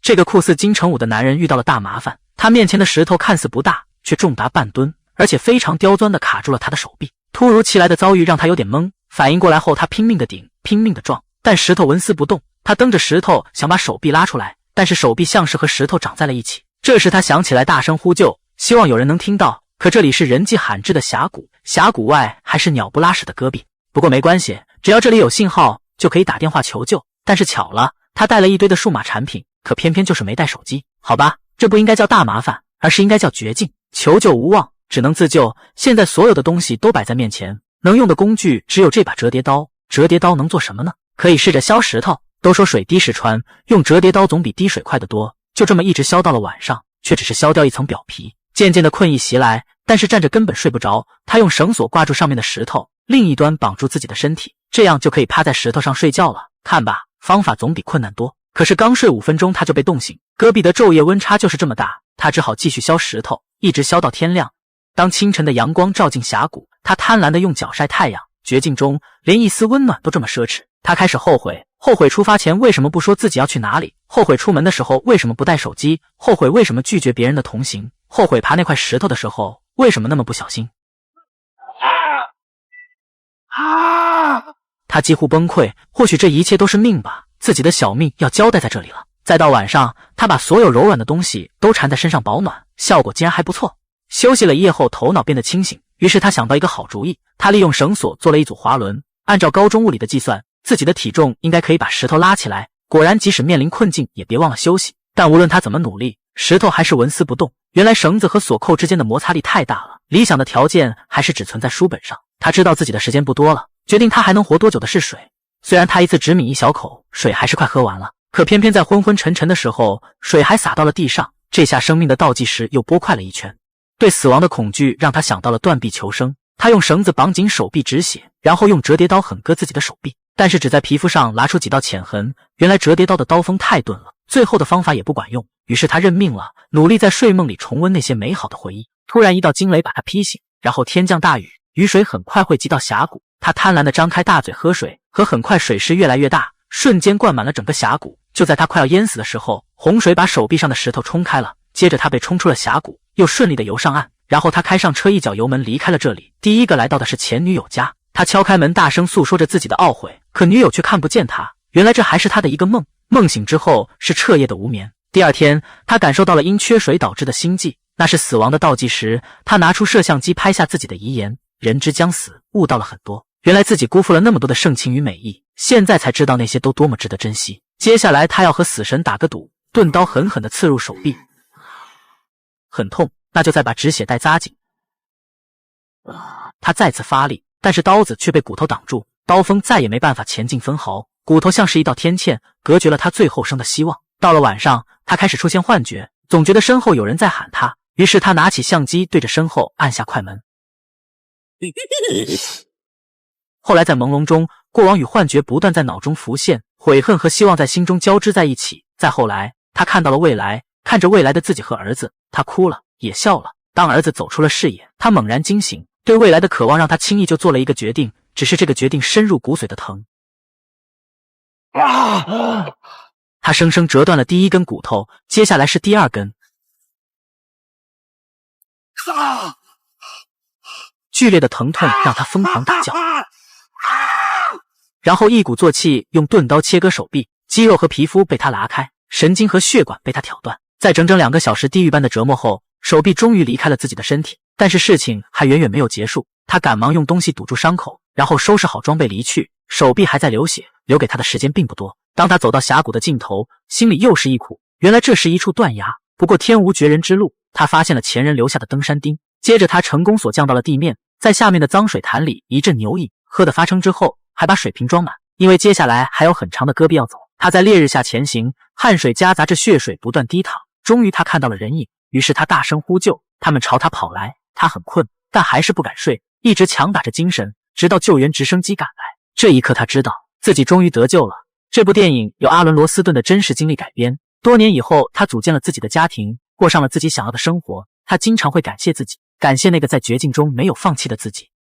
这个酷似金城武的男人遇到了大麻烦，他面前的石头看似不大，却重达半吨，而且非常刁钻地卡住了他的手臂。突如其来的遭遇让他有点懵，反应过来后，他拼命地顶，拼命地撞，但石头纹丝不动。他蹬着石头想把手臂拉出来，但是手臂像是和石头长在了一起。这时他想起来大声呼救，希望有人能听到，可这里是人迹罕至的峡谷，峡谷外还是鸟不拉屎的戈壁。不过没关系，只要这里有信号就可以打电话求救。但是巧了，他带了一堆的数码产品，可偏偏就是没带手机。好吧，这不应该叫大麻烦，而是应该叫绝境。求救无望，只能自救。现在所有的东西都摆在面前，能用的工具只有这把折叠刀。折叠刀能做什么呢？可以试着削石头。都说水滴石穿，用折叠刀总比滴水快得多。就这么一直削到了晚上，却只是削掉一层表皮。渐渐的困意袭来，但是站着根本睡不着。他用绳索挂住上面的石头，另一端绑住自己的身体，这样就可以趴在石头上睡觉了。看吧，方法总比困难多。可是刚睡5分钟他就被冻醒，戈壁的昼夜温差就是这么大，他只好继续削石头，一直削到天亮。当清晨的阳光照进峡谷，他贪婪地用脚晒太阳。绝境中连一丝温暖都这么奢侈，他开始后悔出发前为什么不说自己要去哪里，后悔出门的时候为什么不带手机，后悔为什么拒绝别人的同行，后悔爬那块石头的时候为什么那么不小心。他几乎崩溃，或许这一切都是命吧，自己的小命要交代在这里了。再到晚上，他把所有柔软的东西都缠在身上保暖，效果竟然还不错。休息了一夜后，头脑变得清醒，于是他想到一个好主意。他利用绳索做了一组滑轮，按照高中物理的计算，自己的体重应该可以把石头拉起来。果然，即使面临困境，也别忘了休息。但无论他怎么努力，石头还是纹丝不动。原来绳子和锁扣之间的摩擦力太大了，理想的条件还是只存在书本上。他知道自己的时间不多了，决定他还能活多久的是水。虽然他一次只抿一小口，水还是快喝完了，可偏偏在昏昏沉沉的时候，水还洒到了地上。这下生命的倒计时又拨快了一圈。对死亡的恐惧让他想到了断臂求生。他用绳子绑紧手臂止血，然后用折叠刀狠割自己的手臂，但是只在皮肤上拉出几道浅痕。原来折叠刀的刀锋太钝了，最后的方法也不管用。于是他认命了，努力在睡梦里重温那些美好的回忆。突然一道惊雷把他劈醒，然后天降大雨，雨水很快汇集到峡谷。他贪婪地张开大嘴喝水，可很快水势越来越大，瞬间灌满了整个峡谷。就在他快要淹死的时候，洪水把手臂上的石头冲开了，接着他被冲出了峡谷，又顺利地游上岸。然后他开上车，一脚油门离开了这里。第一个来到的是前女友家，他敲开门，大声诉说着自己的懊悔，可女友却看不见他。原来这还是他的一个梦，梦醒之后是彻夜的无眠。第二天，他感受到了因缺水导致的心悸，那是死亡的倒计时。他拿出摄像机拍下自己的遗言：人之将死，悟到了很多。原来自己辜负了那么多的盛情与美意，现在才知道那些都多么值得珍惜。接下来他要和死神打个赌，钝刀狠狠地刺入手臂，很痛，那就再把止血带扎紧。他再次发力，但是刀子却被骨头挡住，刀锋再也没办法前进分毫，骨头像是一道天堑，隔绝了他最后生的希望。到了晚上，他开始出现幻觉，总觉得身后有人在喊他，于是他拿起相机对着身后按下快门。后来在朦胧中，过往与幻觉不断在脑中浮现，悔恨和希望在心中交织在一起。再后来，他看到了未来，看着未来的自己和儿子，他哭了，也笑了。当儿子走出了视野，他猛然惊醒，对未来的渴望让他轻易就做了一个决定，只是这个决定深入骨髓的疼。他生生折断了第一根骨头，接下来是第二根。剧烈的疼痛让他疯狂大叫，然后一鼓作气用钝刀切割手臂，肌肉和皮肤被他拉开，神经和血管被他挑断。在整整2个小时地狱般的折磨后，手臂终于离开了自己的身体。但是事情还远远没有结束，他赶忙用东西堵住伤口，然后收拾好装备离去。手臂还在流血，留给他的时间并不多。当他走到峡谷的尽头，心里又是一苦，原来这是一处断崖。不过天无绝人之路，他发现了前人留下的登山钉。接着他成功所降到了地面，在下面的脏水潭里一阵牛饮，喝得发撑之后，还把水瓶装满，因为接下来还有很长的戈壁要走。他在烈日下前行，汗水夹杂着血水不断滴淌。终于他看到了人影，于是他大声呼救，他们朝他跑来。他很困，但还是不敢睡，一直强打着精神，直到救援直升机赶来。这一刻他知道自己终于得救了。这部电影由阿伦·罗斯顿的真实经历改编。多年以后，他组建了自己的家庭，过上了自己想要的生活。他经常会感谢自己，感谢那个在绝境中没有放弃的自己。